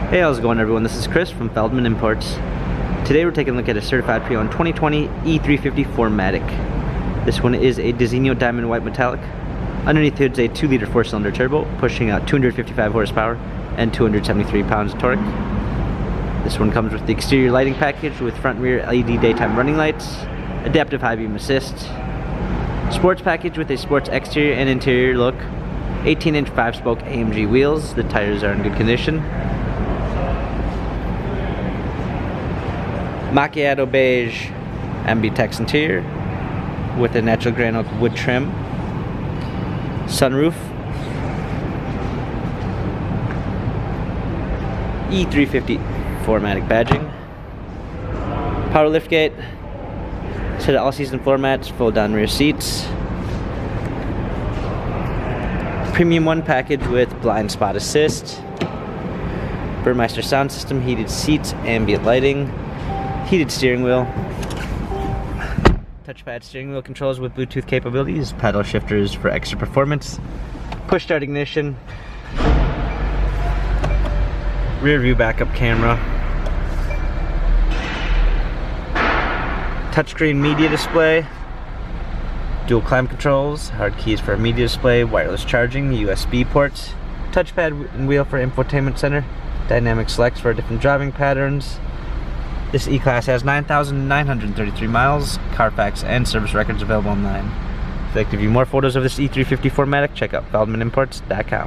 Hey, how's it going everyone? This is Chris from Feldmann Imports. Today we're taking a look at a certified pre-owned 2020 E350 4MATIC. This one is a Designo Diamond White Metallic. Underneath it's a 2-liter 4-cylinder turbo, pushing out 255 horsepower and 273 pounds of torque. This one comes with the exterior lighting package with front and rear LED daytime running lights, adaptive high beam assist, sports package with a sports exterior and interior look, 18-inch 5-spoke AMG wheels. The tires are in good condition. Macchiato beige Ambitex interior with a natural granite wood trim, sunroof, E350 4MATIC badging, power liftgate, set of all-season floor mats, fold down rear seats, premium one package with blind spot assist, Burmeister sound system, heated seats, ambient lighting, heated steering wheel, touchpad steering wheel controls with Bluetooth capabilities, paddle shifters for extra performance, push start ignition, rear view backup camera, touchscreen media display, dual climate controls, hard keys for media display, wireless charging, USB ports, touchpad and wheel for infotainment center, dynamic selects for different driving patterns. This E-Class has 9,933 miles, Carfax and service records available online. If you'd like to view more photos of this E350 4MATIC, check out feldmanimports.com.